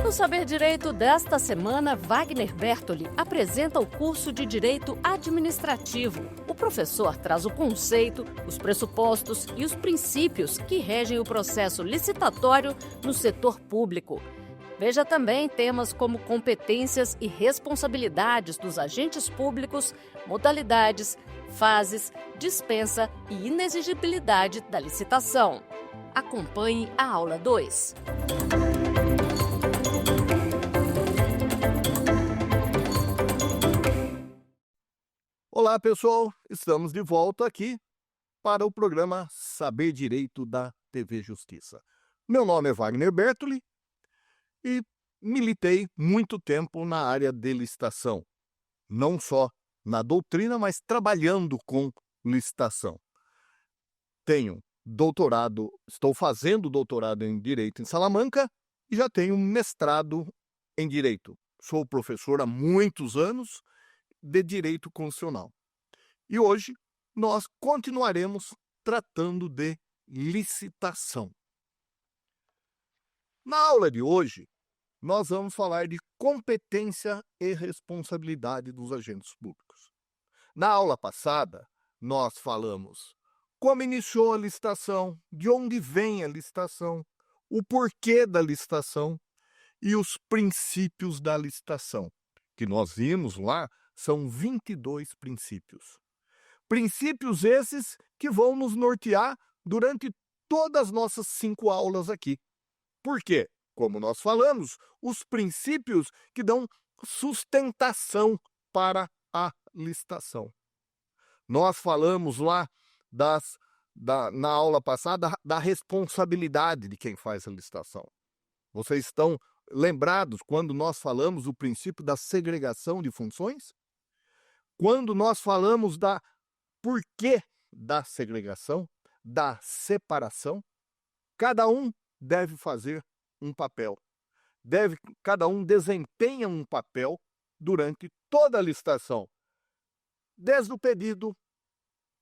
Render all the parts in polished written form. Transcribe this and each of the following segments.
No Saber Direito desta semana, Wagner Bertoli apresenta o curso de Direito Administrativo. O professor traz o conceito, os pressupostos e os princípios que regem o processo licitatório no setor público. Veja também temas como competências e responsabilidades dos agentes públicos, modalidades, fases, dispensa e inexigibilidade da licitação. Acompanhe a aula 2. Olá, pessoal! Estamos de volta aqui para o programa Saber Direito da TV Justiça. Meu nome é Wagner Bertoli e militei muito tempo na área de licitação. Não só na doutrina, mas trabalhando com licitação. Tenho doutorado, estou fazendo doutorado em Direito em Salamanca e já tenho mestrado em Direito. Sou professor há muitos anos de Direito Constitucional. E hoje nós continuaremos tratando de licitação. Na aula de hoje, nós vamos falar de competência e responsabilidade dos agentes públicos. Na aula passada, nós falamos como iniciou a licitação, de onde vem a licitação, o porquê da licitação e os princípios da licitação, que nós vimos lá. São 22 princípios. Princípios esses que vão nos nortear durante todas as nossas 5 aulas aqui. Por quê? Como nós falamos, os princípios que dão sustentação para a licitação. Nós falamos lá na aula passada da responsabilidade de quem faz a licitação. Vocês estão lembrados quando nós falamos do princípio da segregação de funções? Quando nós falamos da porquê da segregação, da separação, cada um deve fazer um papel. Cada um desempenha um papel durante toda a licitação. Desde o pedido,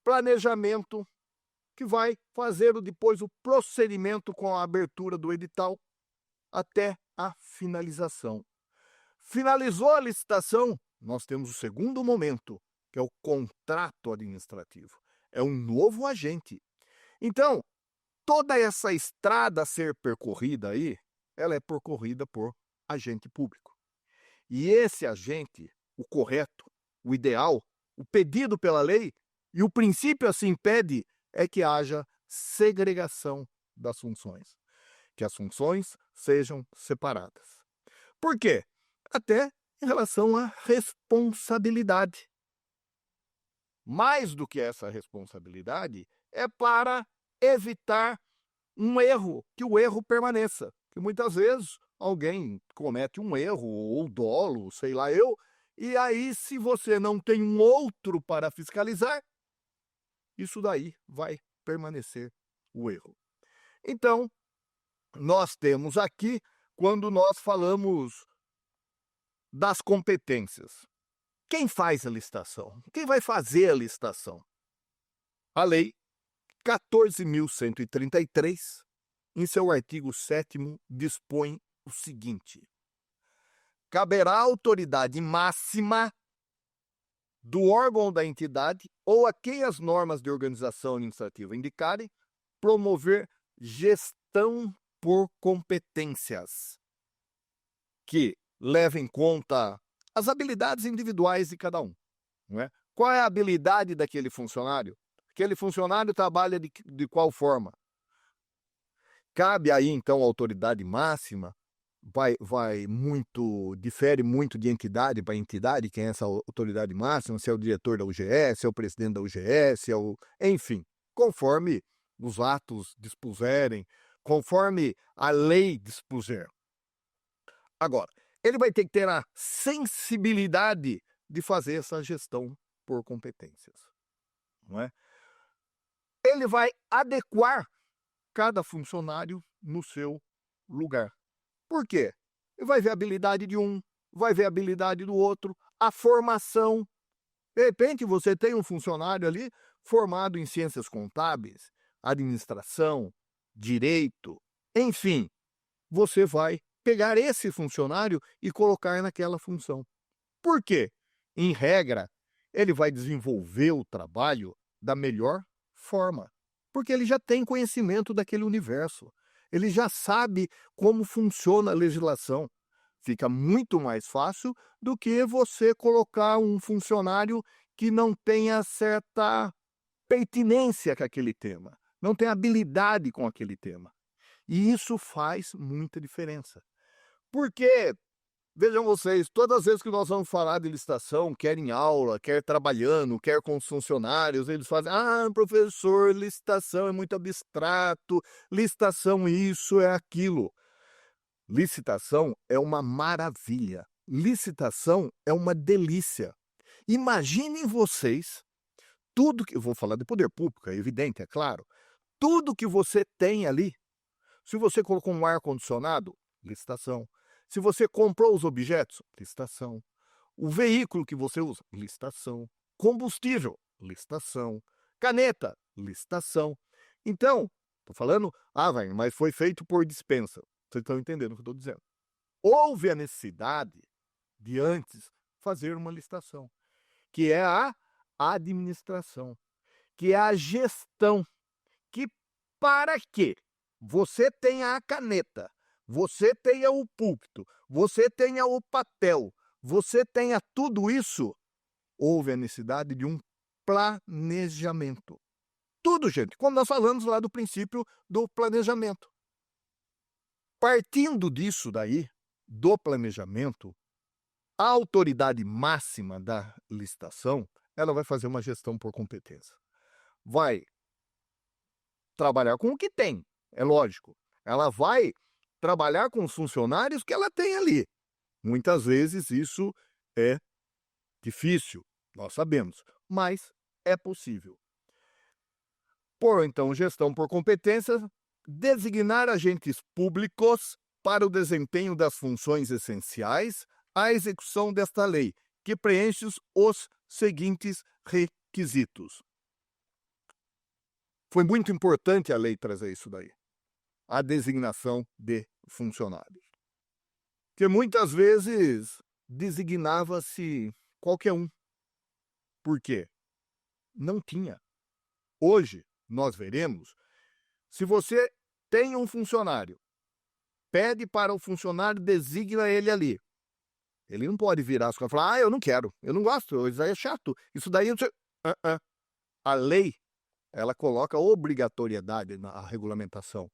planejamento, que vai fazer depois o procedimento com a abertura do edital, até a finalização. Finalizou a licitação, nós temos o segundo momento, que é o contrato administrativo. É um novo agente. Então, toda essa estrada a ser percorrida aí, ela é percorrida por agente público. E esse agente, o correto, o ideal, o pedido pela lei, e o princípio assim pede, é que haja segregação das funções. Que as funções sejam separadas. Por quê? Até em relação à responsabilidade. Mais do que essa responsabilidade, é para evitar um erro, que o erro permaneça. Que muitas vezes alguém comete um erro, ou dolo, sei lá eu, e aí se você não tem um outro para fiscalizar, isso daí vai permanecer o erro. Então, nós temos aqui, quando nós falamos das competências. Quem faz a licitação? Quem vai fazer a licitação? A Lei 14.133, em seu artigo 7º, dispõe o seguinte: caberá à autoridade máxima do órgão da entidade ou a quem as normas de organização administrativa indicarem, promover gestão por competências, que leva em conta as habilidades individuais de cada um. Não é? Qual é a habilidade daquele funcionário? Aquele funcionário trabalha de qual forma? Cabe aí, então, a autoridade máxima, difere muito de entidade para entidade, quem é essa autoridade máxima, se é o diretor da UGE, se é o presidente da UGE, se é enfim, conforme os atos dispuserem, conforme a lei dispuser. Agora, ele vai ter que ter a sensibilidade de fazer essa gestão por competências. Não é? Ele vai adequar cada funcionário no seu lugar. Por quê? Ele vai ver a habilidade de um, vai ver a habilidade do outro, a formação. De repente, você tem um funcionário ali formado em ciências contábeis, administração, direito, enfim, você vai pegar esse funcionário e colocar naquela função. Por quê? Em regra, ele vai desenvolver o trabalho da melhor forma, porque ele já tem conhecimento daquele universo. Ele já sabe como funciona a legislação. Fica muito mais fácil do que você colocar um funcionário que não tenha certa pertinência com aquele tema, não tem habilidade com aquele tema. E isso faz muita diferença. Porque, vejam vocês, todas as vezes que nós vamos falar de licitação, quer em aula, quer trabalhando, quer com os funcionários, eles fazem, professor, licitação é muito abstrato, licitação isso é aquilo. Licitação é uma maravilha. Licitação é uma delícia. Imaginem vocês, tudo que... Eu vou falar de poder público, é evidente, é claro. Tudo que você tem ali, se você colocou um ar-condicionado, licitação. Se você comprou os objetos, licitação. O veículo que você usa, licitação. Combustível, licitação. Caneta, licitação. Então, estou falando, Wagner, mas foi feito por dispensa. Vocês estão entendendo o que eu estou dizendo. Houve a necessidade de antes fazer uma licitação, que é a administração, que é a gestão, que para que você tenha a caneta, você tenha o púlpito, você tenha o papel, você tenha tudo isso, houve a necessidade de um planejamento. Tudo, gente, como nós falamos lá do princípio do planejamento. Partindo disso daí, do planejamento, a autoridade máxima da licitação, ela vai fazer uma gestão por competência. Vai trabalhar com o que tem, é lógico. Ela vai trabalhar com os funcionários que ela tem ali. Muitas vezes isso é difícil, nós sabemos, mas é possível. Por então, gestão por competência, designar agentes públicos para o desempenho das funções essenciais à execução desta lei, que preenche os seguintes requisitos. Foi muito importante a lei trazer isso daí, a designação de funcionários. Porque muitas vezes designava-se qualquer um. Por quê? Não tinha. Hoje, nós veremos, se você tem um funcionário, pede para o funcionário, designa ele ali. Ele não pode virar as costas e falar, eu não quero, eu não gosto, isso aí é chato, isso daí... A lei, ela coloca obrigatoriedade na regulamentação,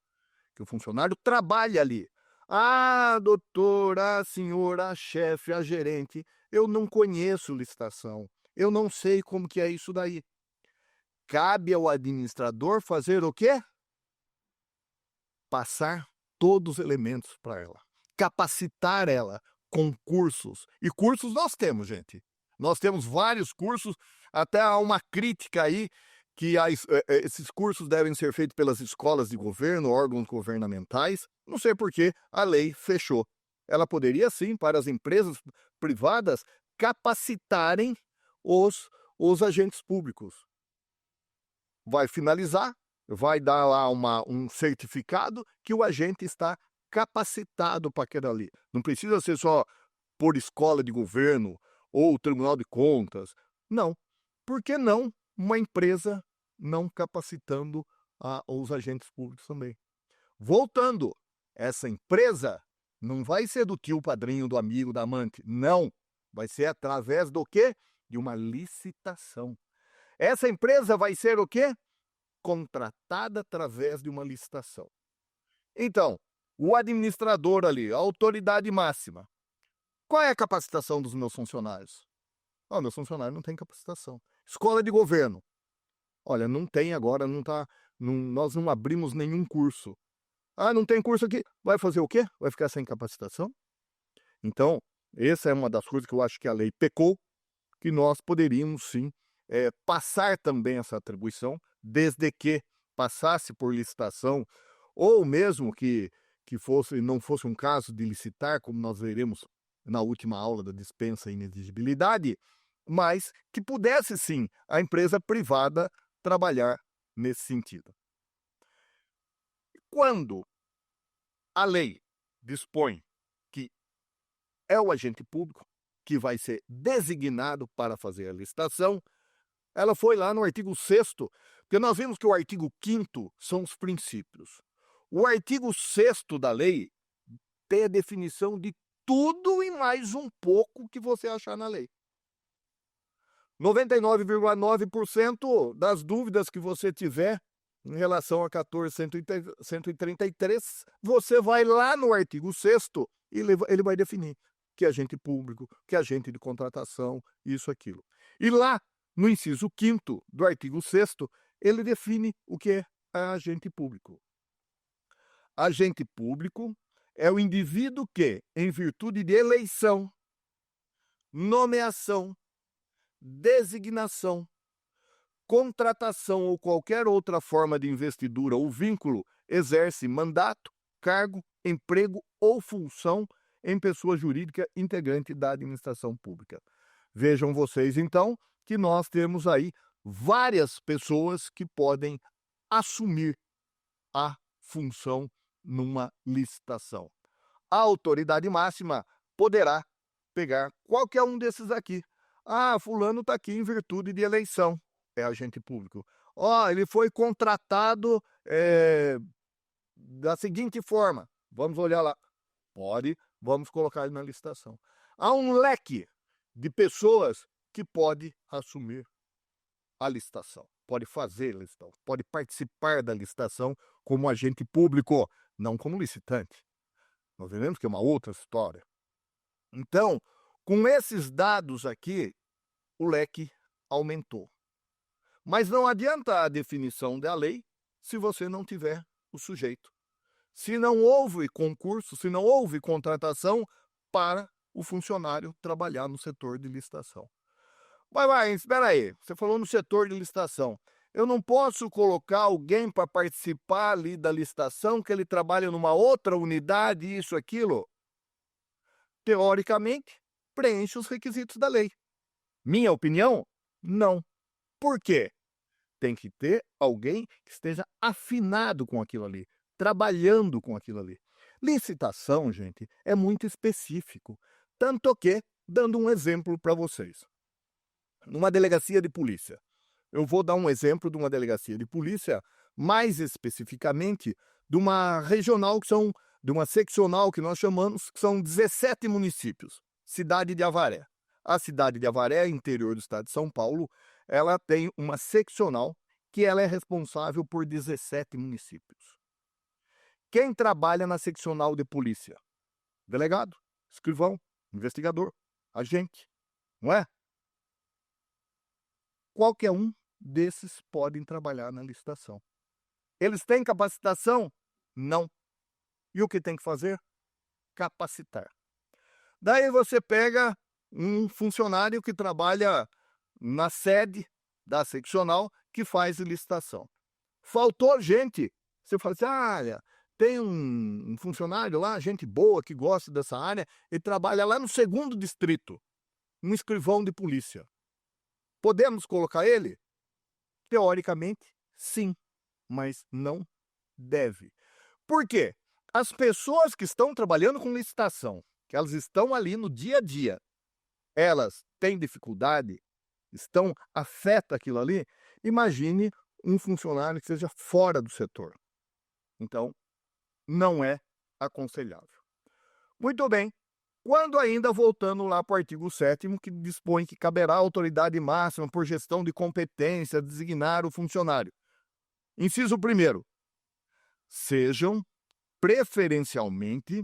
que o funcionário trabalhe ali. Doutor, senhora, a chefe, a gerente, eu não conheço licitação, eu não sei como que é isso daí. Cabe ao administrador fazer o quê? Passar todos os elementos para ela, capacitar ela com cursos. E cursos nós temos, gente. Nós temos vários cursos, até há uma crítica aí que esses cursos devem ser feitos pelas escolas de governo, órgãos governamentais. Não sei por que a lei fechou. Ela poderia sim, para as empresas privadas, capacitarem os agentes públicos. Vai finalizar, vai dar lá um certificado que o agente está capacitado para aquilo ali. Não precisa ser só por escola de governo ou Tribunal de Contas. Não. Por que não uma empresa não capacitando os agentes públicos também? Voltando, essa empresa não vai ser do tio, padrinho, do amigo, da amante. Não. Vai ser através do quê? De uma licitação. Essa empresa vai ser o quê? Contratada através de uma licitação. Então, o administrador ali, a autoridade máxima. Qual é a capacitação dos meus funcionários? Meus funcionários não têm capacitação. Escola de governo. Olha, não tem agora, nós não abrimos nenhum curso. Não tem curso aqui. Vai fazer o quê? Vai ficar sem capacitação? Então, essa é uma das coisas que eu acho que a lei pecou, que nós poderíamos sim passar também essa atribuição, desde que passasse por licitação, ou mesmo que não fosse um caso de licitar, como nós veremos na última aula da dispensa e inexigibilidade, mas que pudesse sim a empresa privada trabalhar nesse sentido. Quando a lei dispõe é o agente público que vai ser designado para fazer a licitação. Ela foi lá no artigo 6º, porque nós vimos que o artigo 5º são os princípios. O artigo 6º da lei tem a definição de tudo e mais um pouco que você achar na lei. 99,9% das dúvidas que você tiver em relação a 14.133, você vai lá no artigo 6º e ele vai definir que é agente público, que é agente de contratação, isso, aquilo. E lá, no inciso 5º do artigo 6º, ele define o que é agente público. Agente público é o indivíduo que, em virtude de eleição, nomeação, designação, contratação ou qualquer outra forma de investidura ou vínculo, exerce mandato, cargo, emprego ou função em pessoa jurídica integrante da administração pública. Vejam vocês, então, que nós temos aí várias pessoas que podem assumir a função numa licitação. A autoridade máxima poderá pegar qualquer um desses aqui. Ah, fulano está aqui em virtude de eleição, é agente público. Ele foi contratado da seguinte forma, vamos olhar lá. Pode, vamos colocar ele na licitação. Há um leque de pessoas que pode assumir a licitação, pode fazer a licitação, pode participar da licitação como agente público, não como licitante. Nós veremos que é uma outra história. Então, com esses dados aqui, o leque aumentou. Mas não adianta a definição da lei se você não tiver o sujeito. Se não houve concurso, se não houve contratação para o funcionário trabalhar no setor de licitação. Mas espera aí, você falou no setor de licitação. Eu não posso colocar alguém para participar ali da licitação que ele trabalha numa outra unidade, isso, aquilo? Teoricamente, preenche os requisitos da lei. Minha opinião? Não. Por quê? Tem que ter alguém que esteja afinado com aquilo ali, trabalhando com aquilo ali. Licitação, gente, é muito específico. Tanto que, dando um exemplo para vocês. Numa delegacia de polícia. Eu vou dar um exemplo de uma delegacia de polícia, mais especificamente de uma regional, de uma seccional que nós chamamos, que são 17 municípios. Cidade de Avaré. A cidade de Avaré, interior do estado de São Paulo, ela tem uma seccional que ela é responsável por 17 municípios. Quem trabalha na seccional de polícia? Delegado, escrivão, investigador, agente, não é? Qualquer um desses podem trabalhar na licitação. Eles têm capacitação? Não. E o que tem que fazer? Capacitar. Daí você pega um funcionário que trabalha na sede da seccional que faz licitação. Faltou gente. Você fala assim, olha, tem um funcionário lá, gente boa que gosta dessa área, ele trabalha lá no 2º distrito, um escrivão de polícia. Podemos colocar ele? Teoricamente, sim, mas não deve. Por quê? As pessoas que estão trabalhando com licitação, que elas estão ali no dia a dia, elas têm dificuldade, afeta aquilo ali, imagine um funcionário que seja fora do setor. Então, não é aconselhável. Muito bem. Quando ainda voltando lá para o artigo 7º, que dispõe que caberá à autoridade máxima por gestão de competência designar o funcionário. Inciso 1º. Sejam preferencialmente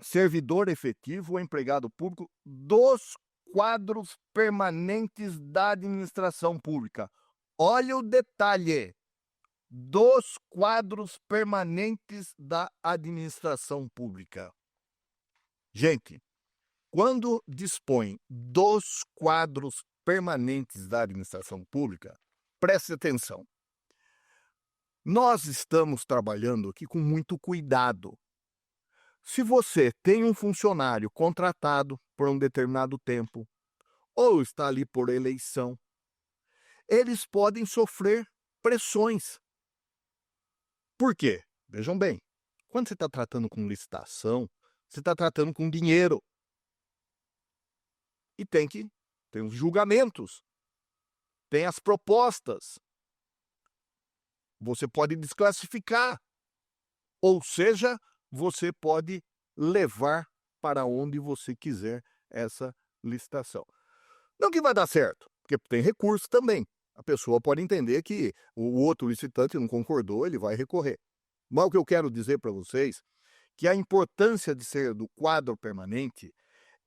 servidor efetivo ou empregado público dos quadros permanentes da administração pública. Olha o detalhe. Dos quadros permanentes da administração pública. Gente, quando dispõe dos quadros permanentes da administração pública, preste atenção. Nós estamos trabalhando aqui com muito cuidado. Se você tem um funcionário contratado por um determinado tempo, ou está ali por eleição, eles podem sofrer pressões. Por quê? Vejam bem, quando você está tratando com licitação, você está tratando com dinheiro. e tem os julgamentos, tem as propostas. Você pode desclassificar, ou seja, você pode levar para onde você quiser essa licitação. Não que vai dar certo, porque tem recurso também. A pessoa pode entender que o outro licitante não concordou, ele vai recorrer. Mas o que eu quero dizer para vocês, que a importância de ser do quadro permanente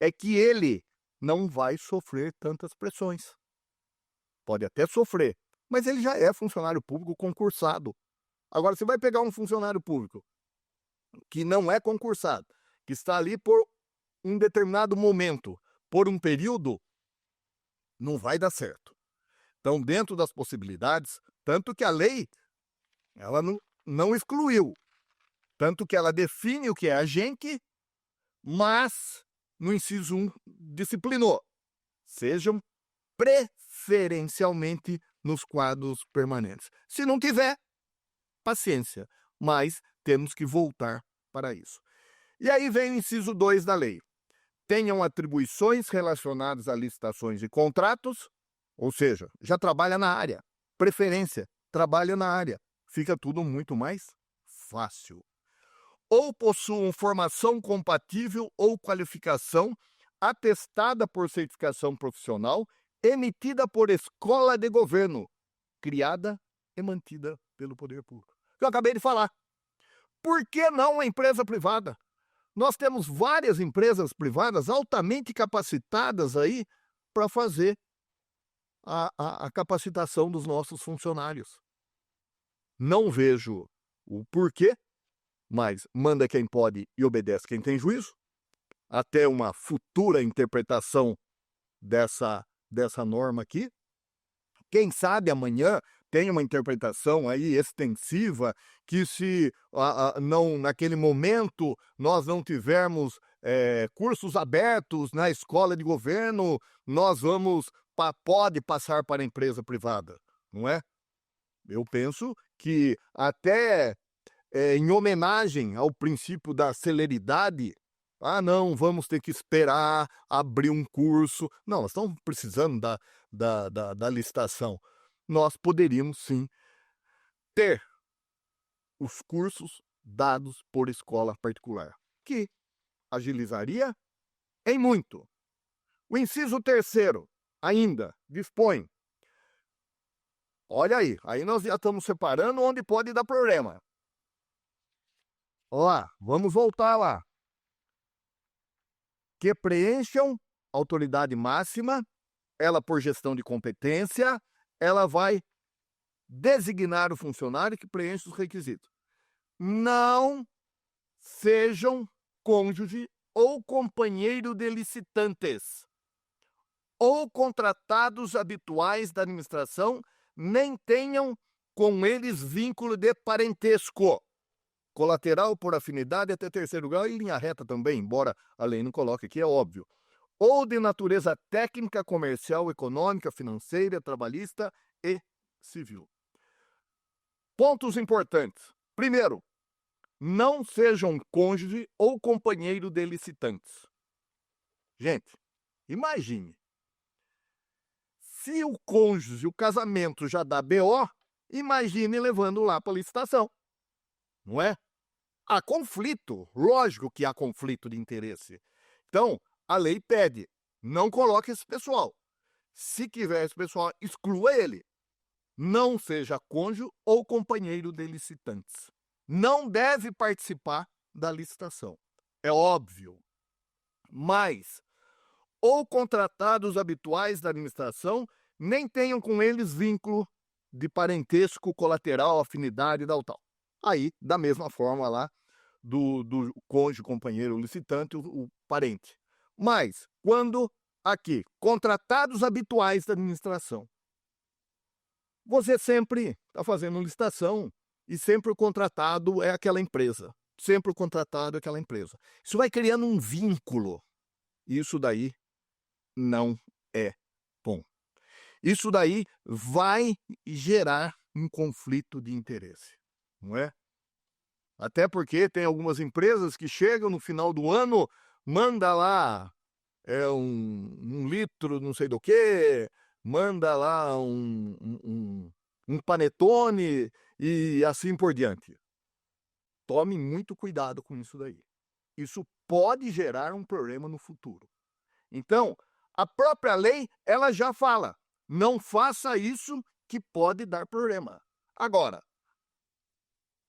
é que ele não vai sofrer tantas pressões. Pode até sofrer, mas ele já é funcionário público concursado. Agora, você vai pegar um funcionário público que não é concursado, que está ali por um determinado momento, por um período, não vai dar certo. Então, dentro das possibilidades, tanto que a lei ela não excluiu, tanto que ela define o que é agente, mas no inciso 1 disciplinou. Sejam preferencialmente nos quadros permanentes. Se não tiver, paciência, mas temos que voltar para isso. E aí vem o inciso 2 da lei. Tenham atribuições relacionadas a licitações e contratos, ou seja, já trabalha na área. Preferência, trabalha na área. Fica tudo muito mais fácil. Ou possuam formação compatível ou qualificação atestada por certificação profissional emitida por escola de governo, criada e mantida pelo poder público. Eu acabei de falar. Por que não a empresa privada? Nós temos várias empresas privadas altamente capacitadas aí para fazer a capacitação dos nossos funcionários. Não vejo o porquê, mas manda quem pode e obedece quem tem juízo, até uma futura interpretação dessa norma aqui. Quem sabe amanhã tem uma interpretação aí extensiva que se não naquele momento nós não tivermos cursos abertos na escola de governo, nós pode passar para a empresa privada, não é? Eu penso que até em homenagem ao princípio da celeridade, não, vamos ter que esperar abrir um curso. Não, nós estamos precisando da licitação. Nós poderíamos, sim, ter os cursos dados por escola particular, que agilizaria em muito. O inciso 3º ainda dispõe. Olha aí nós já estamos separando onde pode dar problema. Lá, vamos voltar lá. Que preencham autoridade máxima, ela por gestão de competência, ela vai designar o funcionário que preenche os requisitos. Não sejam cônjuge ou companheiro de licitantes, ou contratados habituais da administração, nem tenham com eles vínculo de parentesco. Colateral por afinidade até 3º grau e linha reta também, embora a lei não coloque aqui, é óbvio. Ou de natureza técnica, comercial, econômica, financeira, trabalhista e civil. Pontos importantes. Primeiro, não sejam cônjuge ou companheiro de licitantes. Gente, imagine. Se o cônjuge, o casamento já dá BO, imagine levando lá para a licitação. Não é? Há conflito, lógico que há conflito de interesse. Então, a lei pede, não coloque esse pessoal. Se quiser esse pessoal, exclua ele. Não seja cônjuge ou companheiro de licitantes. Não deve participar da licitação. É óbvio. Mas, ou contratados habituais da administração, nem tenham com eles vínculo de parentesco, colateral, afinidade e tal. Aí, da mesma forma lá, do cônjuge, companheiro, licitante, o parente. Mas, quando aqui, contratados habituais da administração, você sempre está fazendo licitação e sempre o contratado é aquela empresa. Sempre o contratado é aquela empresa. Isso vai criando um vínculo. Isso daí não é bom. Isso daí vai gerar um conflito de interesse, não é? Até porque tem algumas empresas que chegam no final do ano, manda lá é um litro não sei do que, manda lá um panetone e assim por diante. Tome muito cuidado com isso daí. Isso pode gerar um problema no futuro. Então, a própria lei, ela já fala, não faça isso que pode dar problema. Agora,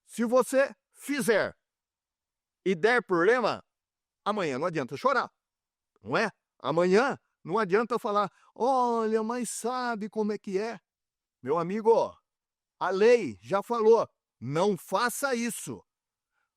se você fizer e der problema, amanhã não adianta chorar, não é? Amanhã não adianta falar, olha, mas sabe como é que é? Meu amigo, a lei já falou, não faça isso.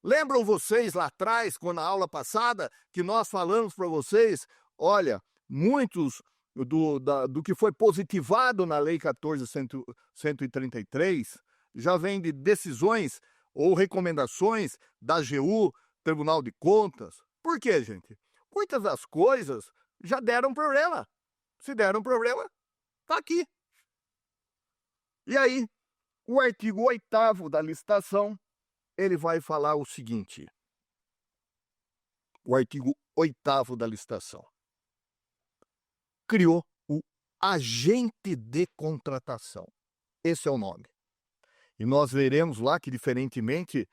Lembram vocês lá atrás, quando na aula passada, que nós falamos para vocês, olha, muitos do que foi positivado na Lei 14.133 já vem de decisões ou recomendações da AGU, Tribunal de Contas. Por quê, gente? Muitas das coisas já deram problema. Se deram problema, está aqui. E aí, o artigo 8º da licitação, ele vai falar o seguinte. O artigo 8º da licitação criou o agente de contratação. Esse é o nome. E nós veremos lá que, diferentemente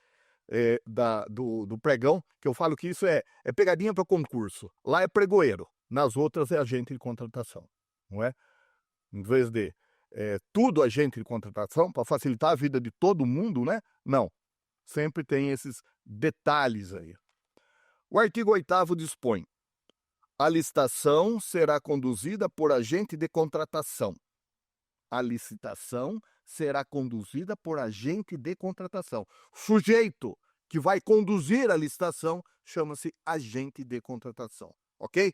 do pregão, que eu falo que isso é pegadinha para concurso. Lá é pregoeiro, nas outras é agente de contratação, não é? Em vez de tudo agente de contratação, para facilitar a vida de todo mundo, né? Não. Sempre tem esses detalhes aí. O artigo 8º dispõe: a licitação será conduzida por agente de contratação. A licitação será conduzida por agente de contratação. O sujeito que vai conduzir a licitação chama-se agente de contratação, ok?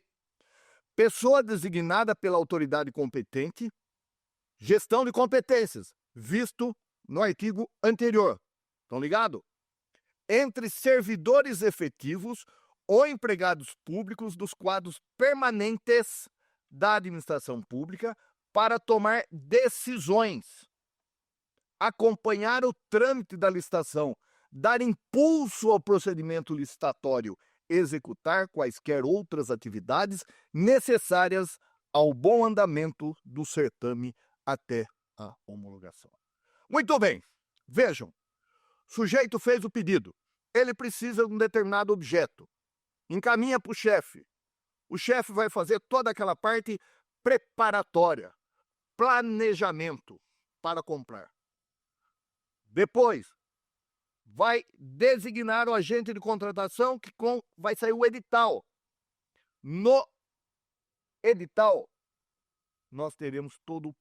Pessoa designada pela autoridade competente, gestão de competências, visto no artigo anterior. Estão ligados? Entre servidores efetivos ou empregados públicos dos quadros permanentes da administração pública para tomar decisões, acompanhar o trâmite da licitação, dar impulso ao procedimento licitatório, executar quaisquer outras atividades necessárias ao bom andamento do certame até a homologação. Muito bem, vejam. O sujeito fez o pedido, ele precisa de um determinado objeto, encaminha para o chefe. O chefe vai fazer toda aquela parte preparatória, planejamento para comprar. Depois, vai designar o agente de contratação que vai sair o edital. No edital, nós teremos todo o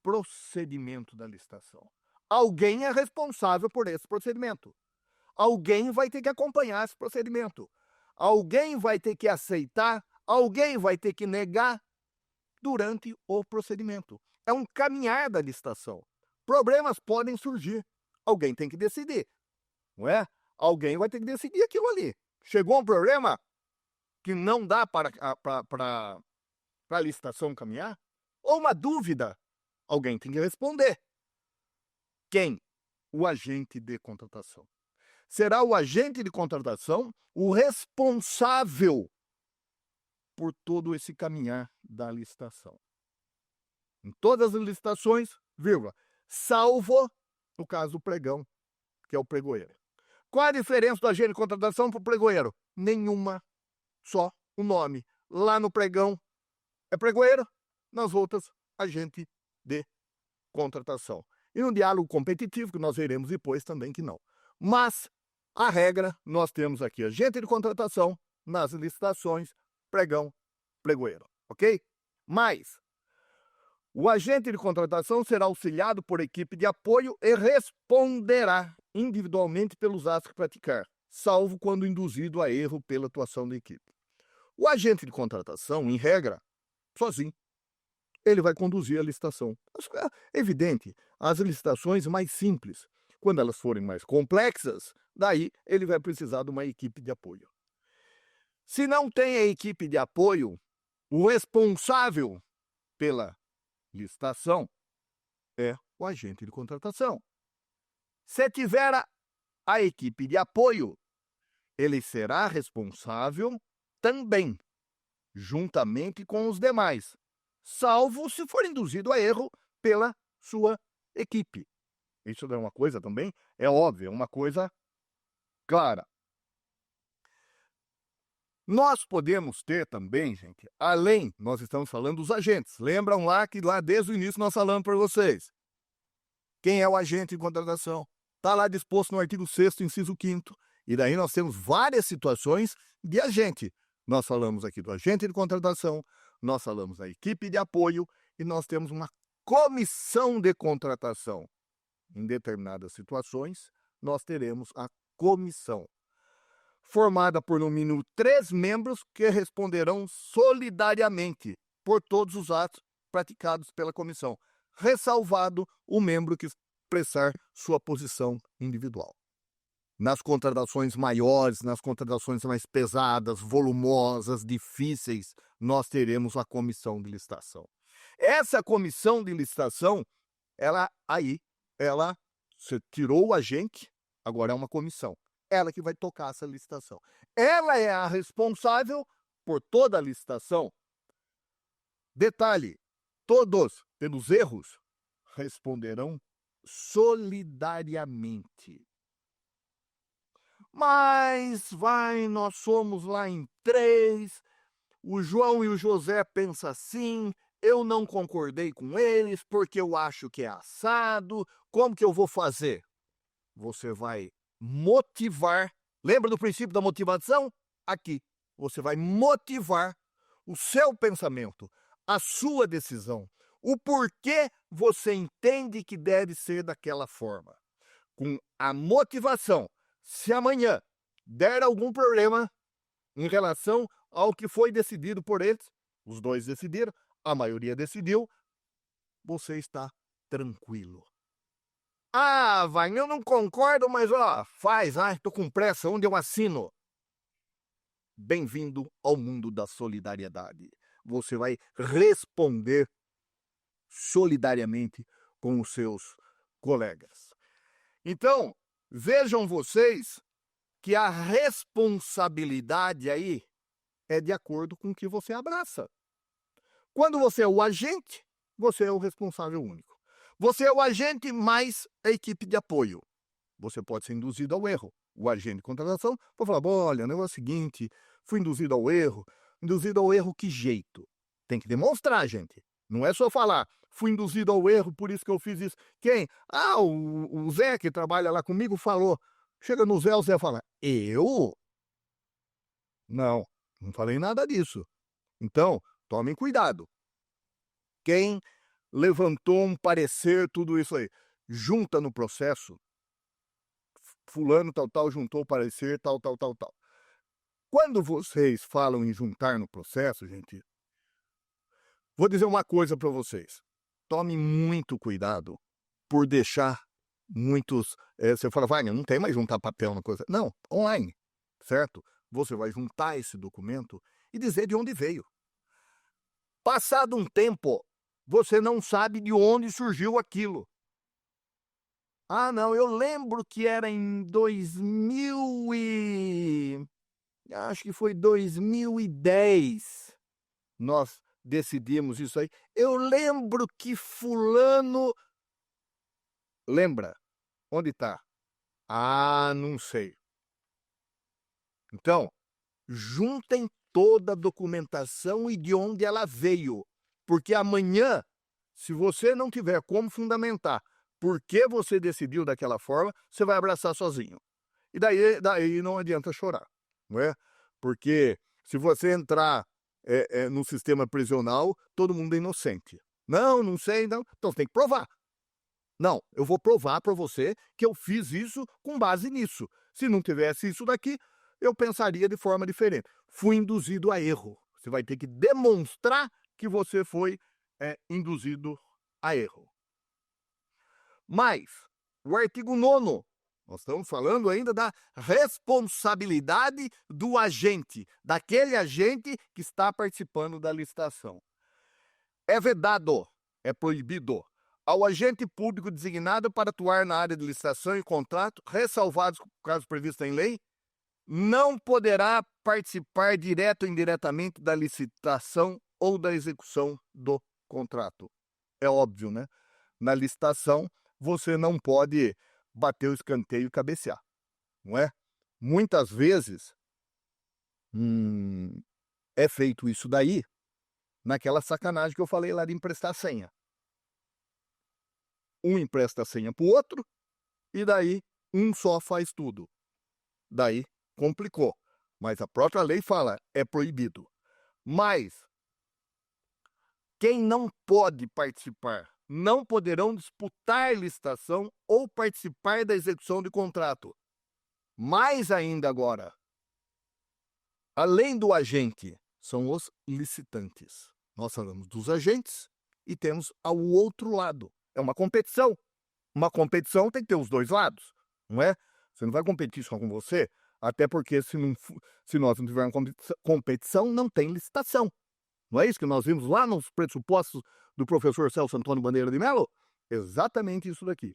procedimento da licitação. Alguém é responsável por esse procedimento. Alguém vai ter que acompanhar esse procedimento. Alguém vai ter que aceitar, alguém vai ter que negar durante o procedimento. É um caminhar da licitação. Problemas podem surgir. Alguém tem que decidir, não é? Alguém vai ter que decidir aquilo ali. Chegou um problema que não dá para a licitação caminhar? Ou uma dúvida? Alguém tem que responder. Quem? O agente de contratação. Será o agente de contratação o responsável por todo esse caminhar da licitação. Em todas as licitações, vírgula, salvo no caso do pregão, que é o pregoeiro. Qual a diferença do agente de contratação para o pregoeiro? Nenhuma, só o nome. Lá no pregão é pregoeiro, nas outras, agente de contratação. E no diálogo competitivo, que nós veremos depois também que não. Mas, a regra, nós temos aqui agente de contratação nas licitações, pregão, pregoeiro, ok? Mas, o agente de contratação será auxiliado por equipe de apoio e responderá individualmente pelos atos que praticar, salvo quando induzido a erro pela atuação da equipe. O agente de contratação, em regra, sozinho, ele vai conduzir a licitação. É evidente, as licitações mais simples, quando elas forem mais complexas, daí ele vai precisar de uma equipe de apoio. Se não tem a equipe de apoio, o responsável pela licitação é o agente de contratação. Se tiver a equipe de apoio, ele será responsável também juntamente com os demais, salvo se for induzido a erro pela sua equipe. Isso é uma coisa também, é óbvio, é uma coisa clara. Nós podemos ter também, gente, além, nós estamos falando dos agentes. Lembram lá que lá desde o início nós falamos para vocês. Quem é o agente de contratação? Está lá disposto no artigo 6º, inciso 5º. E daí nós temos várias situações de agente. Nós falamos aqui do agente de contratação, nós falamos da equipe de apoio e nós temos uma comissão de contratação. Em determinadas situações, nós teremos a comissão, formada por no mínimo 3 membros que responderão solidariamente por todos os atos praticados pela comissão, ressalvado o membro que expressar sua posição individual. Nas contratações maiores, nas contratações mais pesadas, volumosas, difíceis, nós teremos a comissão de licitação. Essa comissão de licitação, você tirou o agente, agora é uma comissão. Ela que vai tocar essa licitação. Ela é a responsável por toda a licitação. Detalhe, todos, pelos erros, responderão solidariamente. Mas nós somos lá em 3, o João e o José pensam assim, eu não concordei com eles porque eu acho que é assado, como que eu vou fazer? Você vai motivar, lembra do princípio da motivação? Aqui, você vai motivar o seu pensamento, a sua decisão, o porquê você entende que deve ser daquela forma. Com a motivação, se amanhã der algum problema em relação ao que foi decidido por eles, os dois decidiram, a maioria decidiu, você está tranquilo. Ah, eu não concordo, mas estou com pressa, onde eu assino? Bem-vindo ao mundo da solidariedade. Você vai responder solidariamente com os seus colegas. Então, vejam vocês que a responsabilidade aí é de acordo com o que você abraça. Quando você é o agente, você é o responsável único. Você é o agente mais a equipe de apoio. Você pode ser induzido ao erro. O agente de contratação pode falar, olha, o negócio é o seguinte, fui induzido ao erro. Induzido ao erro que jeito? Tem que demonstrar, gente. Não é só falar, fui induzido ao erro, por isso que eu fiz isso. Quem? O Zé, que trabalha lá comigo, falou. Chega no Zé, o Zé fala, eu? Não falei nada disso. Então, tomem cuidado. Quem levantou um parecer, tudo isso aí, junta no processo, fulano tal, juntou o parecer, tal. Quando vocês falam em juntar no processo, gente, vou dizer uma coisa para vocês. Tome muito cuidado por deixar muitos... você fala, não tem mais juntar papel na coisa. Não, online, certo? Você vai juntar esse documento e dizer de onde veio. Passado um tempo, você não sabe de onde surgiu aquilo. Não, eu lembro que era em 2010. Nós decidimos isso aí. Eu lembro que fulano... Lembra? Onde está? Não sei. Então, juntem toda a documentação e de onde ela veio. Porque amanhã, se você não tiver como fundamentar por que você decidiu daquela forma, você vai abraçar sozinho. E daí não adianta chorar, não é? Porque se você entrar no sistema prisional, todo mundo é inocente. Não sei, não. Então você tem que provar. Não, eu vou provar para você que eu fiz isso com base nisso. Se não tivesse isso daqui, eu pensaria de forma diferente. Fui induzido a erro. Você vai ter que demonstrar que você foi induzido a erro. Mas, o artigo 9º, nós estamos falando ainda da responsabilidade do agente, daquele agente que está participando da licitação. É vedado, é proibido ao agente público designado para atuar na área de licitação e contrato, ressalvados casos previstos em lei, não poderá participar direto ou indiretamente da licitação ou da execução do contrato. É óbvio, né? Na licitação, você não pode bater o escanteio e cabecear, não é? Muitas vezes é feito isso daí naquela sacanagem que eu falei lá de emprestar senha. Um empresta a senha para o outro e daí um só faz tudo. Daí complicou. Mas a própria lei fala, é proibido. Mas quem não pode participar, não poderão disputar licitação ou participar da execução de contrato. Mais ainda agora, além do agente, são os licitantes. Nós falamos dos agentes e temos ao outro lado. É uma competição. Uma competição tem que ter os dois lados, não é? Você não vai competir só com você, até porque se nós não tivermos competição, não tem licitação. Não é isso que nós vimos lá nos pressupostos do professor Celso Antônio Bandeira de Mello? Exatamente isso daqui.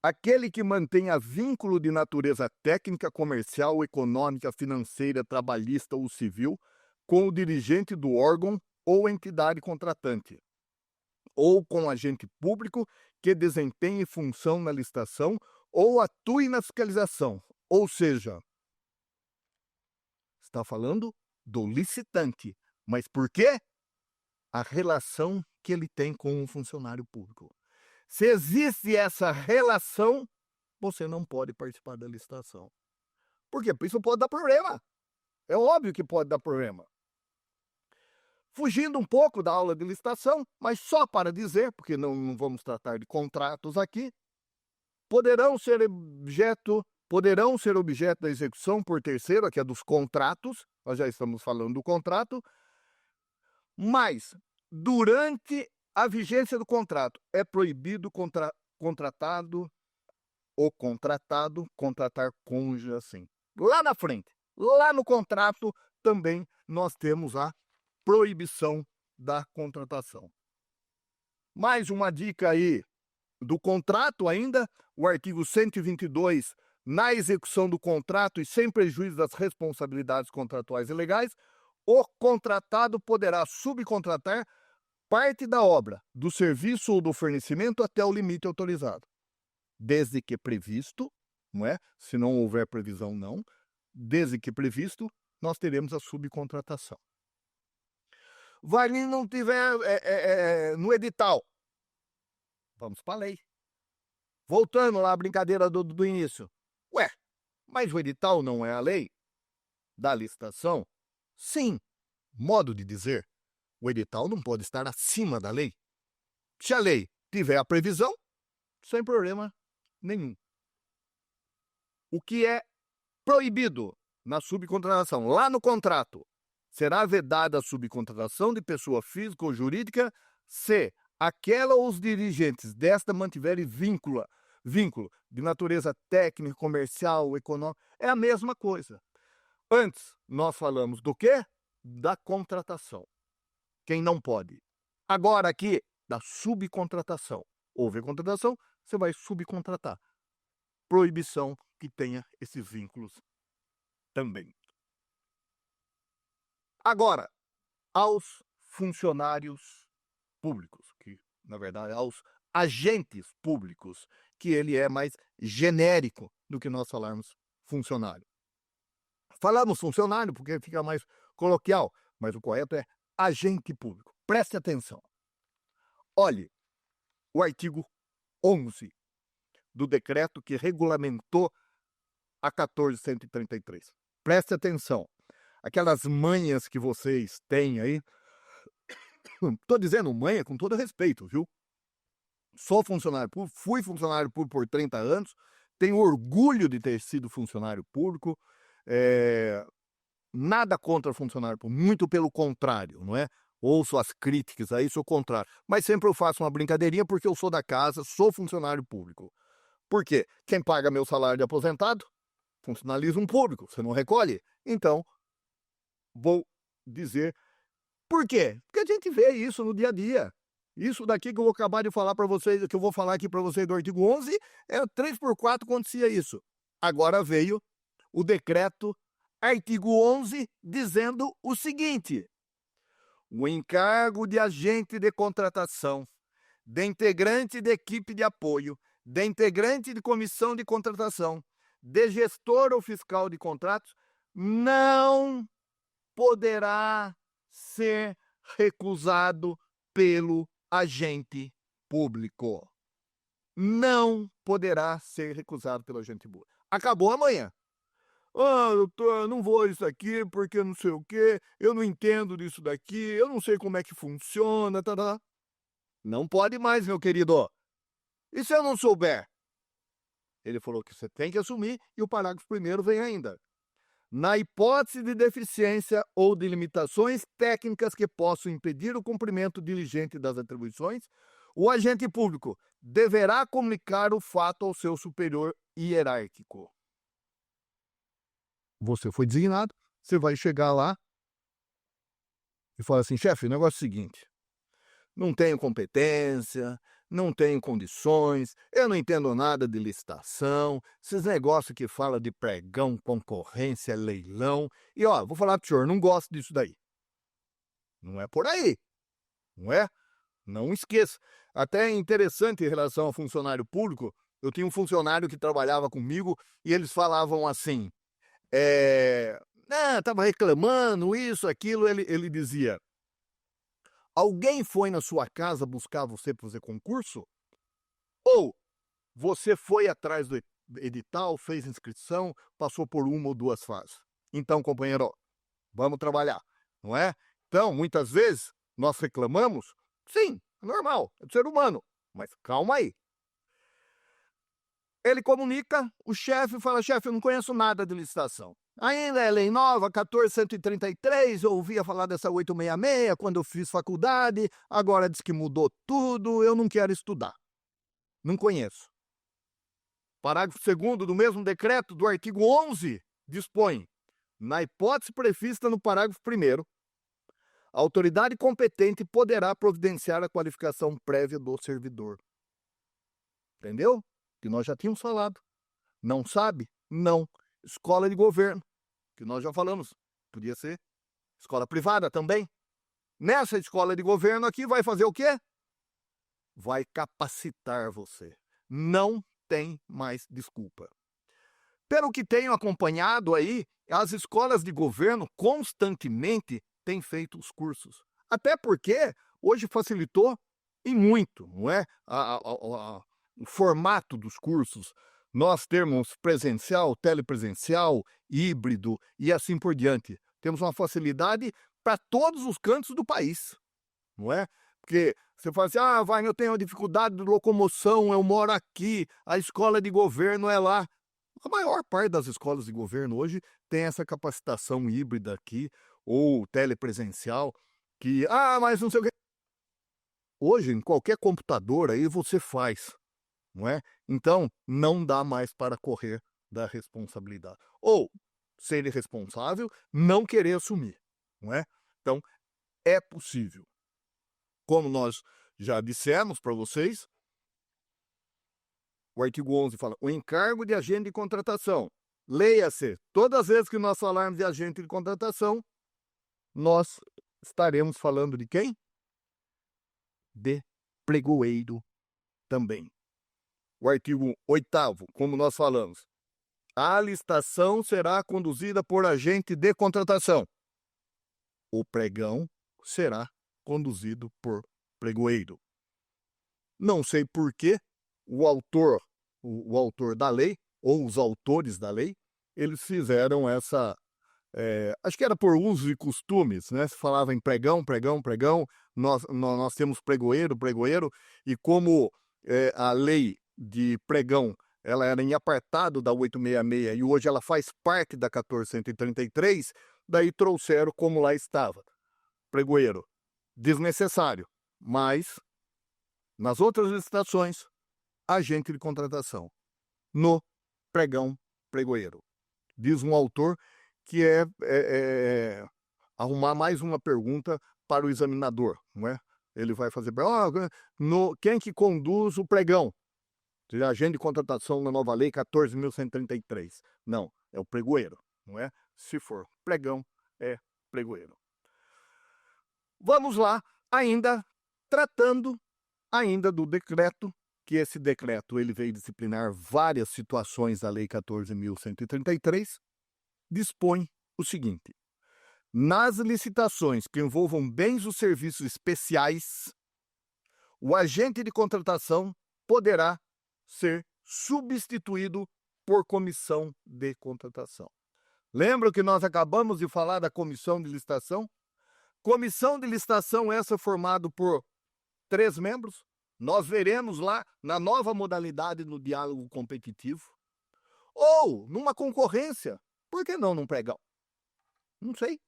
Aquele que mantenha vínculo de natureza técnica, comercial, econômica, financeira, trabalhista ou civil com o dirigente do órgão ou entidade contratante, ou com agente público que desempenhe função na licitação ou atue na fiscalização. Ou seja, está falando do licitante. Mas por quê? A relação que ele tem com o funcionário público. Se existe essa relação, você não pode participar da licitação. Por quê? Porque isso pode dar problema. É óbvio que pode dar problema. Fugindo um pouco da aula de licitação, mas só para dizer, porque não vamos tratar de contratos aqui, poderão ser objeto da execução por terceiro, aqui é dos contratos, nós já estamos falando do contrato, mas durante a vigência do contrato é proibido contratado ou contratado contratar cônjuge assim. Lá na frente, lá no contrato também nós temos a proibição da contratação. Mais uma dica aí do contrato ainda, o artigo 122, na execução do contrato e sem prejuízo das responsabilidades contratuais e legais, o contratado poderá subcontratar parte da obra, do serviço ou do fornecimento até o limite autorizado, desde que previsto, não é? Se não houver previsão, não. Desde que previsto, nós teremos a subcontratação. Vai não tiver no edital, vamos para a lei. Voltando lá à brincadeira do início. Ué, mas o edital não é a lei da licitação? Sim, modo de dizer, o edital não pode estar acima da lei. Se a lei tiver a previsão, sem problema nenhum. O que é proibido na subcontratação, lá no contrato, será vedada a subcontratação de pessoa física ou jurídica se aquela ou os dirigentes desta mantiverem vínculo de natureza técnica, comercial, econômica. É a mesma coisa. Antes, nós falamos do quê? Da contratação. Quem não pode. Agora aqui, da subcontratação. Houve contratação, você vai subcontratar. Proibição que tenha esses vínculos também. Agora, aos funcionários públicos, que na verdade aos agentes públicos, que ele é mais genérico do que nós falarmos funcionário. Falamos funcionário porque fica mais coloquial, mas o correto é agente público. Preste atenção. Olhe o artigo 11 do decreto que regulamentou a 14.133. Preste atenção. Aquelas manhas que vocês têm aí, estou dizendo manha com todo respeito, viu? Sou funcionário público, fui funcionário público por 30 anos, tenho orgulho de ter sido funcionário público, nada contra funcionário público, muito pelo contrário, não é? Ouço as críticas aí, sou contrário, mas sempre eu faço uma brincadeirinha porque eu sou da casa, sou funcionário público. Por quê? Quem paga meu salário de aposentado? Funcionalismo público, você não recolhe? Então, vou dizer por quê? Porque a gente vê isso no dia a dia. Isso daqui que eu vou acabar de falar para vocês, que eu vou falar aqui para vocês do artigo 11, 3x4 acontecia isso. Agora veio o decreto, artigo 11, dizendo o seguinte: o encargo de agente de contratação, de integrante de equipe de apoio, de integrante de comissão de contratação, de gestor ou fiscal de contratos, não poderá ser recusado pelo agente público. Não poderá ser recusado pelo agente público. Acabou amanhã. Doutor, eu não vou isso aqui porque não sei o quê, eu não entendo disso daqui, eu não sei como é que funciona, tá. Não pode mais, meu querido. E se eu não souber? Ele falou que você tem que assumir e o parágrafo 1º vem ainda. Na hipótese de deficiência ou de limitações técnicas que possam impedir o cumprimento diligente das atribuições, o agente público deverá comunicar o fato ao seu superior hierárquico. Você foi designado, você vai chegar lá e falar assim: chefe, o negócio é o seguinte, não tenho competência, não tenho condições, eu não entendo nada de licitação, esses negócios que fala de pregão, concorrência, leilão, e vou falar pro senhor, não gosto disso daí. Não é por aí, não é? Não esqueça. Até é interessante em relação ao funcionário público, eu tinha um funcionário que trabalhava comigo e eles falavam assim, estava reclamando isso, aquilo, ele dizia: alguém foi na sua casa buscar você para fazer concurso? Ou você foi atrás do edital, fez inscrição, passou por uma ou duas fases? Então, companheiro, vamos trabalhar, não é? Então, muitas vezes, nós reclamamos, sim, é normal, é do ser humano, mas calma aí. Ele comunica, o chefe fala: chefe, eu não conheço nada de licitação. Ainda é lei nova, 1433, eu ouvia falar dessa 866 quando eu fiz faculdade, agora diz que mudou tudo, eu não quero estudar. Não conheço. Parágrafo 2º do mesmo decreto, do artigo 11, dispõe: na hipótese prevista no parágrafo 1º, a autoridade competente poderá providenciar a qualificação prévia do servidor. Entendeu? Que nós já tínhamos falado. Não sabe? Não. Escola de governo, que nós já falamos, podia ser escola privada também. Nessa escola de governo aqui vai fazer o quê? Vai capacitar você. Não tem mais desculpa. Pelo que tenho acompanhado aí, as escolas de governo constantemente têm feito os cursos. Até porque hoje facilitou e muito, não é? O formato dos cursos. Nós temos presencial, telepresencial, híbrido e assim por diante. Temos uma facilidade para todos os cantos do país, não é? Porque você fala assim: eu tenho dificuldade de locomoção, eu moro aqui, a escola de governo é lá. A maior parte das escolas de governo hoje tem essa capacitação híbrida aqui, ou telepresencial, que, mas não sei o quê. Hoje, em qualquer computador aí você faz. Não é? Então, não dá mais para correr da responsabilidade. Ou ser irresponsável, não querer assumir, não é? Então, é possível. Como nós já dissemos para vocês, o artigo 11 fala: o encargo de agente de contratação. Leia-se, todas as vezes que nós falarmos de agente de contratação, nós estaremos falando de quem? De pregoeiro também. O artigo 8º, como nós falamos, a licitação será conduzida por agente de contratação. O pregão será conduzido por pregoeiro. Não sei por que o autor da lei, ou os autores da lei, eles fizeram essa... acho que era por usos e costumes, né? Se falava em pregão, nós temos pregoeiro, e como a lei de pregão, ela era em apartado da 866 e hoje ela faz parte da 1433, daí trouxeram como lá estava. Pregoeiro, desnecessário, mas nas outras licitações, agente de contratação. No pregão, pregoeiro. Diz um autor que é arrumar mais uma pergunta para o examinador, não é? Ele vai fazer, quem que conduz o pregão? Agente de contratação na nova lei 14.133. Não, é o pregoeiro, não é? Se for pregão, é pregoeiro. Vamos lá, ainda tratando ainda do decreto, que esse decreto ele veio disciplinar várias situações da Lei 14.133, dispõe o seguinte: nas licitações que envolvam bens ou serviços especiais, o agente de contratação poderá ser substituído por comissão de contratação. Lembra que nós acabamos de falar da comissão de licitação? Comissão de licitação essa formada por 3 membros. Nós veremos lá na nova modalidade no diálogo competitivo. Ou numa concorrência. Por que não num pregão? Não sei.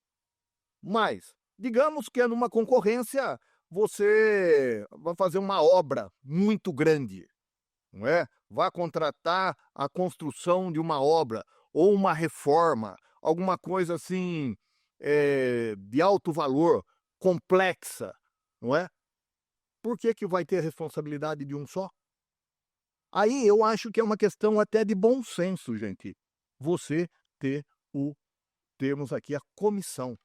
Mas, digamos que é numa concorrência, você vai fazer uma obra muito grande, não é? Vai contratar a construção de uma obra ou uma reforma, alguma coisa assim de alto valor, complexa, não é? Por que vai ter a responsabilidade de um só? Aí eu acho que é uma questão até de bom senso, gente. Você termos aqui a comissão.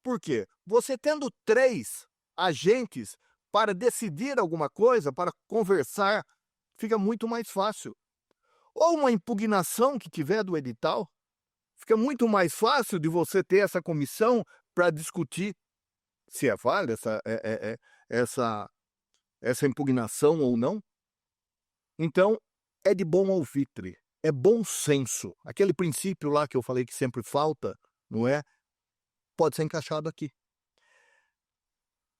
Por quê? Você tendo 3 agentes para decidir alguma coisa, para conversar, fica muito mais fácil. Ou uma impugnação que tiver do edital, fica muito mais fácil de você ter essa comissão para discutir se é válida essa impugnação ou não. Então, é de bom alvitre, é bom senso. Aquele princípio lá que eu falei que sempre falta, não é? Pode ser encaixado aqui.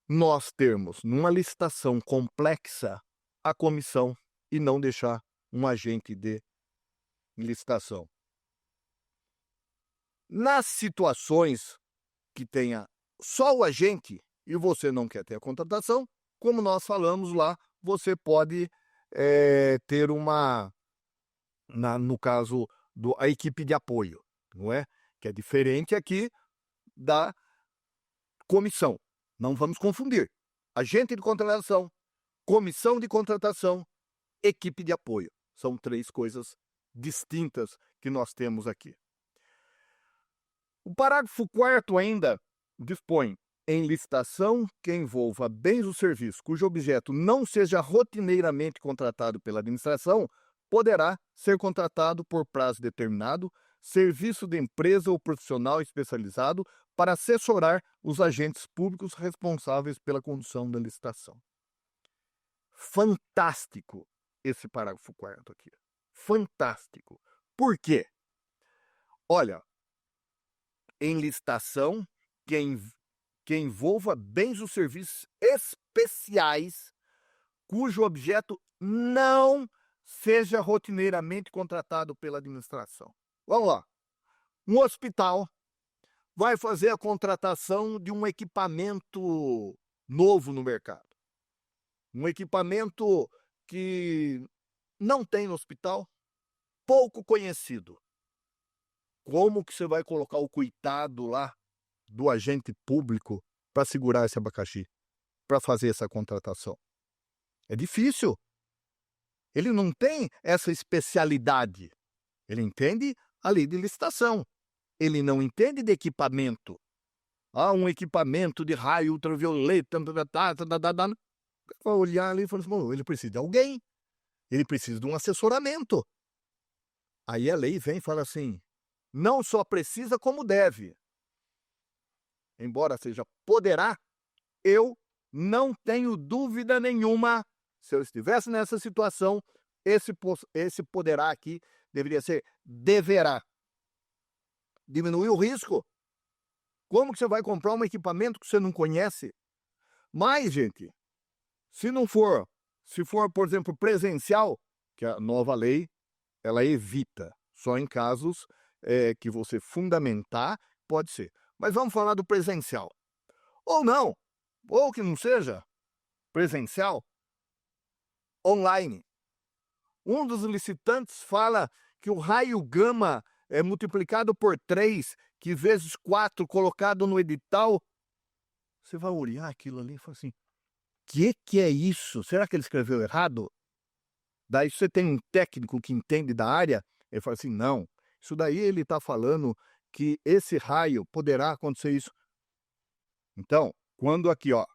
Nós termos, numa licitação complexa, a comissão e não deixar um agente de licitação. Nas situações que tenha só o agente e você não quer ter a contratação, como nós falamos lá, você pode ter no caso, a equipe de apoio, não é? Que é diferente aqui da comissão. Não vamos confundir. Agente de contratação, comissão de contratação, equipe de apoio. São 3 coisas distintas que nós temos aqui. O parágrafo 4º ainda dispõe: em licitação que envolva bens ou serviços cujo objeto não seja rotineiramente contratado pela administração, poderá ser contratado por prazo determinado serviço de empresa ou profissional especializado para assessorar os agentes públicos responsáveis pela condução da licitação. Fantástico esse parágrafo 4º aqui. Fantástico. Por quê? Olha, em licitação que envolva bens ou serviços especiais cujo objeto não seja rotineiramente contratado pela administração. Vamos lá. Um hospital vai fazer a contratação de um equipamento novo no mercado. Um equipamento que não tem no hospital, pouco conhecido. Como que você vai colocar o cuidado lá do agente público para segurar esse abacaxi, para fazer essa contratação? É difícil. Ele não tem essa especialidade. Ele entende a lei de licitação. Ele não entende de equipamento. Um equipamento de raio ultravioleta, vai olhar ali e falar assim, ele precisa de alguém. Ele precisa de um assessoramento. Aí a lei vem e fala assim, não só precisa como deve. Embora seja poderá, eu não tenho dúvida nenhuma, se eu estivesse nessa situação, esse poderá aqui deveria ser deverá. Diminuir o risco. Como que você vai comprar um equipamento que você não conhece? Mas, gente, se for, por exemplo, presencial, que a nova lei, ela evita, só em casos que você fundamentar, pode ser. Mas vamos falar do presencial. Ou não, ou que não seja presencial, online. Um dos licitantes fala que o raio gama é multiplicado por 3, que vezes 4 colocado no edital. Você vai olhar aquilo ali e fala assim, que é isso? Será que ele escreveu errado? Daí você tem um técnico que entende da área, ele fala assim, não, Isso daí ele está falando que esse raio poderá acontecer isso. Então, quando aqui, ó,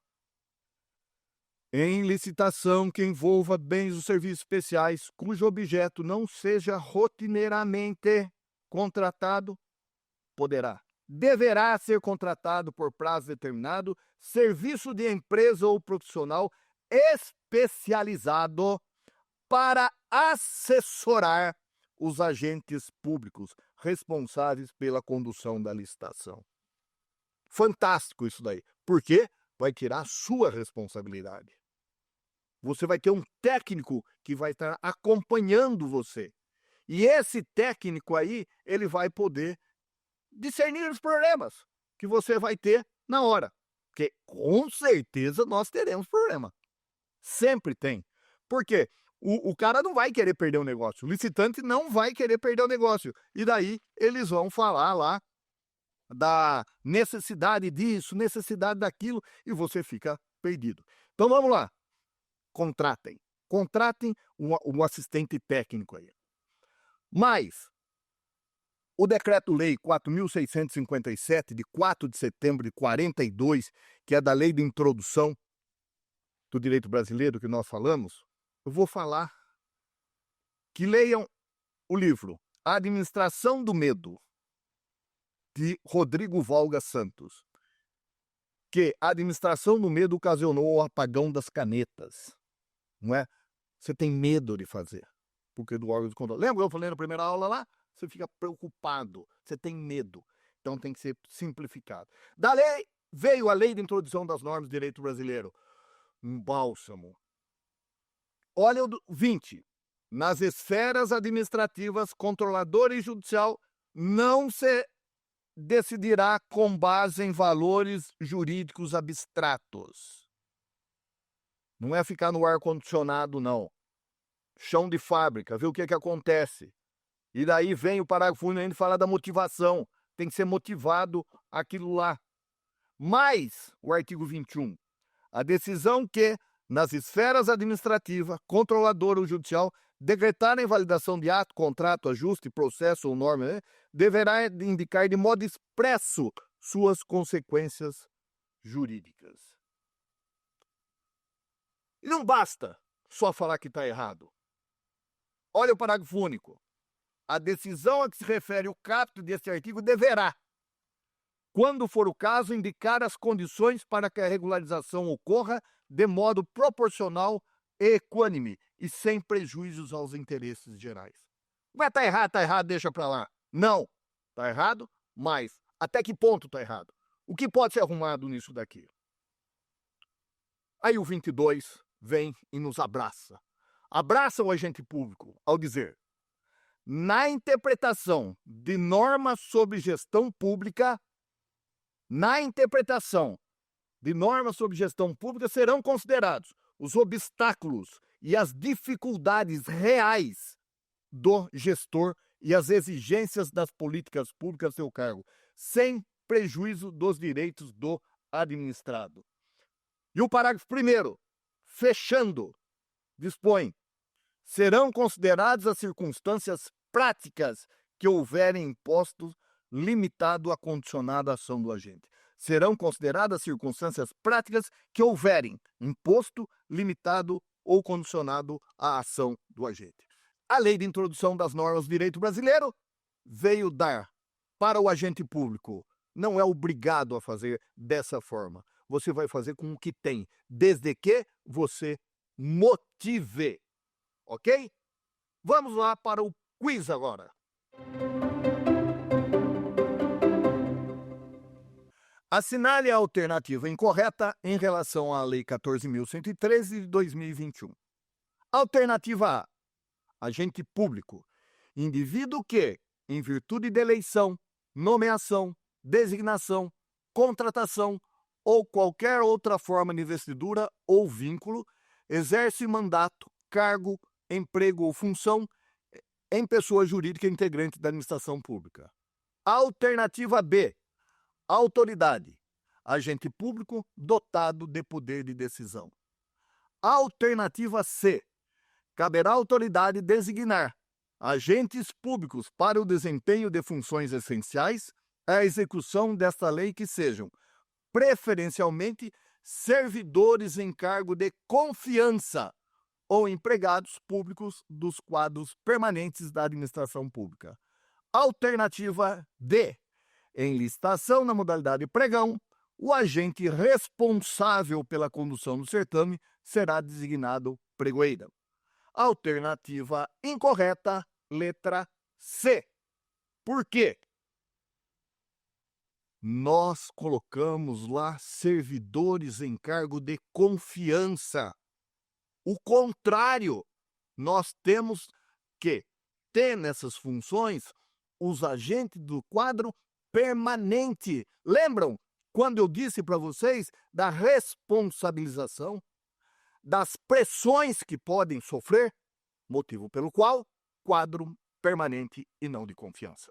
em licitação que envolva bens ou serviços especiais, cujo objeto não seja rotineiramente contratado, deverá ser contratado por prazo determinado, serviço de empresa ou profissional especializado para assessorar os agentes públicos responsáveis pela condução da licitação. Fantástico isso daí. Por quê? Vai tirar a sua responsabilidade. Você vai ter um técnico que vai estar acompanhando você. E esse técnico aí, ele vai poder discernir os problemas que você vai ter na hora. Porque com certeza nós teremos problema. Sempre tem. Por quê? O cara não vai querer perder o negócio. O licitante não vai querer perder o negócio. E daí eles vão falar lá da necessidade disso, necessidade daquilo, e você fica perdido. Então vamos lá. Contratem um assistente técnico aí. Mas o Decreto-Lei 4.657, de 4 de setembro de 42, que é da Lei de Introdução do Direito Brasileiro que nós falamos, eu vou falar que leiam o livro A Administração do Medo, de Rodrigo Valga Santos, que a administração do medo ocasionou o apagão das canetas, não é? Você tem medo de fazer, porque do órgão de controle. Lembra eu falei na primeira aula lá? Você fica preocupado, você tem medo, então tem que ser simplificado. Da lei, veio a Lei de Introdução das Normas do Direito Brasileiro, um bálsamo. Olha o 20. Nas esferas administrativas, controlador e judicial não se decidirá com base em valores jurídicos abstratos. Não é ficar no ar-condicionado, não. Chão de fábrica, ver o que acontece. E daí vem o parágrafo único e fala da motivação. Tem que ser motivado aquilo lá. Mas, o artigo 21, a decisão que, nas esferas administrativa, controladora ou judicial, decretar a invalidação de ato, contrato, ajuste, processo ou norma, deverá indicar de modo expresso suas consequências jurídicas. E não basta só falar que está errado. Olha o parágrafo único. A decisão a que se refere o caput deste artigo deverá, quando for o caso, indicar as condições para que a regularização ocorra de modo proporcional e equânime e sem prejuízos aos interesses gerais. Vai estar errado, deixa para lá. Não, está errado, mas até que ponto está errado? O que pode ser arrumado nisso daqui? Aí o 22 vem e nos abraça. Abraça o agente público ao dizer: na interpretação de normas sobre gestão pública, serão considerados os obstáculos e as dificuldades reais do gestor e as exigências das políticas públicas a seu cargo, sem prejuízo dos direitos do administrado. E o parágrafo 1º, fechando, dispõe: serão consideradas as circunstâncias práticas que houverem imposto limitado à condicionada ação do agente. Serão consideradas as circunstâncias práticas que houverem imposto limitado ou condicionado à ação do agente. A Lei de Introdução das Normas do Direito Brasileiro veio dar para o agente público. Não é obrigado a fazer dessa forma. Você vai fazer com o que tem, desde que você motive. Ok? Vamos lá para o quiz agora. Assinale a alternativa incorreta em relação à Lei 14.113 de 2021. Alternativa A. Agente público. Indivíduo que, em virtude de eleição, nomeação, designação, contratação ou qualquer outra forma de investidura ou vínculo, exerce mandato, cargo, emprego ou função em pessoa jurídica integrante da administração pública. Alternativa B. Autoridade. Agente público dotado de poder de decisão. Alternativa C. Caberá à autoridade designar, agentes públicos para o desempenho de funções essenciais à execução desta lei que sejam, preferencialmente, servidores em cargo de confiança ou empregados públicos dos quadros permanentes da administração pública. Alternativa D. Em licitação na modalidade pregão, o agente responsável pela condução do certame será designado pregoeiro. Alternativa incorreta, letra C. Por quê? Nós colocamos lá servidores em cargo de confiança. O contrário, nós temos que ter nessas funções os agentes do quadro permanente. Lembram quando eu disse para vocês da responsabilização, das pressões que podem sofrer, motivo pelo qual quadro permanente e não de confiança.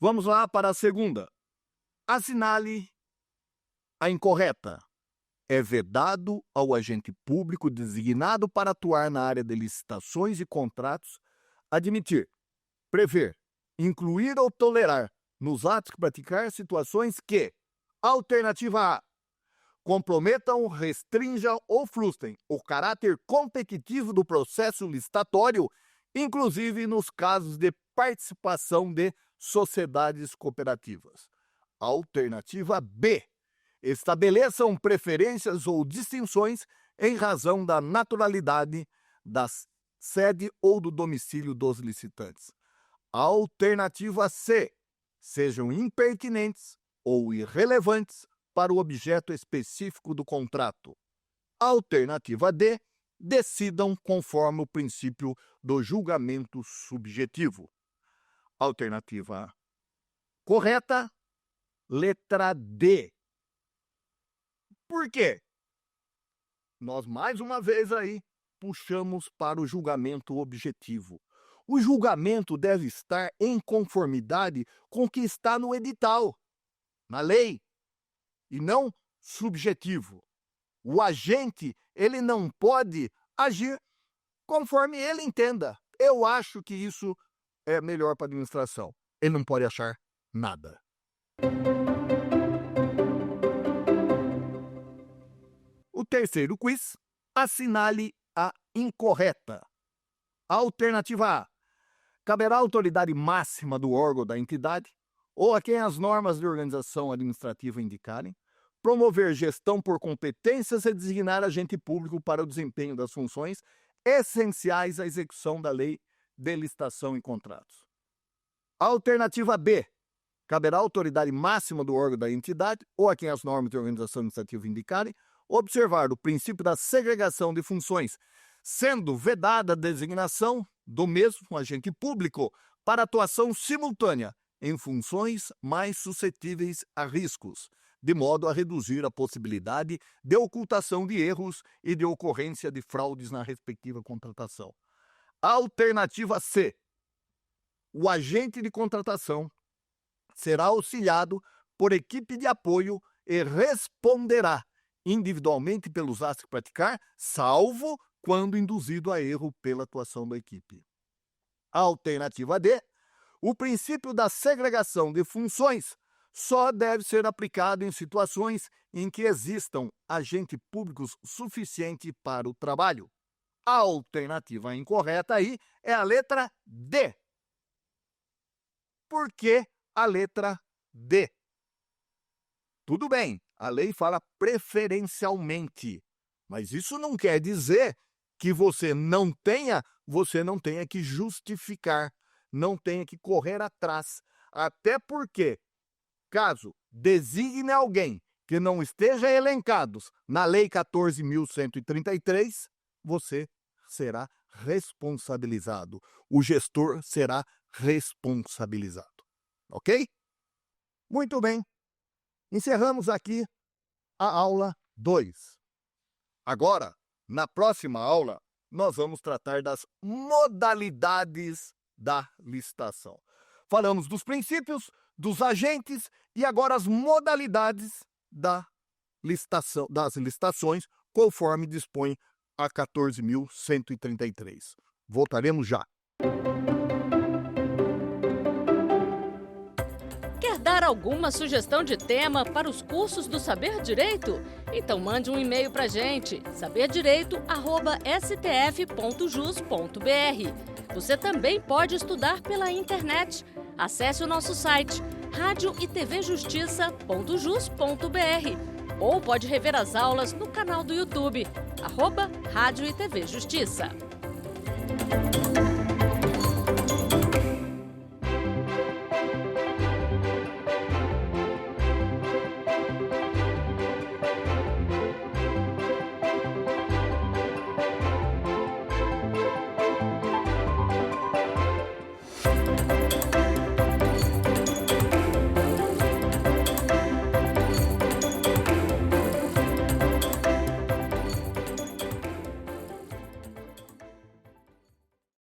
Vamos lá para a segunda. Assinale a incorreta. É vedado ao agente público designado para atuar na área de licitações e contratos admitir, prever, incluir ou tolerar nos atos que praticar situações que, alternativa A, comprometam, restringam ou frustrem o caráter competitivo do processo licitatório, inclusive nos casos de participação de sociedades cooperativas. Alternativa B. Estabeleçam preferências ou distinções em razão da naturalidade da sede ou do domicílio dos licitantes. Alternativa C. Sejam impertinentes ou irrelevantes para o objeto específico do contrato. Alternativa D. Decidam conforme o princípio do julgamento subjetivo. Alternativa correta, letra D. Por quê? Nós, mais uma vez aí, puxamos para o julgamento objetivo. O julgamento deve estar em conformidade com o que está no edital, na lei, e não subjetivo. O agente, ele não pode agir conforme ele entenda. Eu acho que isso é melhor para a administração. Ele não pode achar nada. O terceiro quiz, assinale a incorreta. Alternativa A. Caberá à autoridade máxima do órgão da entidade, ou a quem as normas de organização administrativa indicarem, promover gestão por competências e designar agente público para o desempenho das funções essenciais à execução da lei de licitação e contratos. Alternativa B. Caberá à autoridade máxima do órgão da entidade, ou a quem as normas de organização administrativa indicarem, observar o princípio da segregação de funções, sendo vedada a designação do mesmo agente público para atuação simultânea em funções mais suscetíveis a riscos, de modo a reduzir a possibilidade de ocultação de erros e de ocorrência de fraudes na respectiva contratação. Alternativa C. O agente de contratação será auxiliado por equipe de apoio e responderá individualmente pelos atos que praticar, salvo quando induzido a erro pela atuação da equipe. Alternativa D. O princípio da segregação de funções só deve ser aplicado em situações em que existam agentes públicos suficiente para o trabalho. A alternativa incorreta aí é a letra D. Por que a letra D? Tudo bem, a lei fala preferencialmente, mas isso não quer dizer que você não tenha que justificar, não tenha que correr atrás, até porque, caso designe alguém que não esteja elencado na Lei 14.133, você será responsabilizado. O gestor será responsabilizado. Ok? Muito bem. Encerramos aqui a aula 2. Agora, na próxima aula, nós vamos tratar das modalidades da licitação. Falamos dos princípios, dos agentes e agora as modalidades das licitações conforme dispõe a 14.133. Voltaremos já. Quer dar alguma sugestão de tema para os cursos do Saber Direito? Então mande um e-mail para a gente, saberdireito@stf.jus.br. Você também pode estudar pela internet. Acesse o nosso site radioetvjustiça.jus.br ou pode rever as aulas no canal do YouTube, @Rádio e TV Justiça.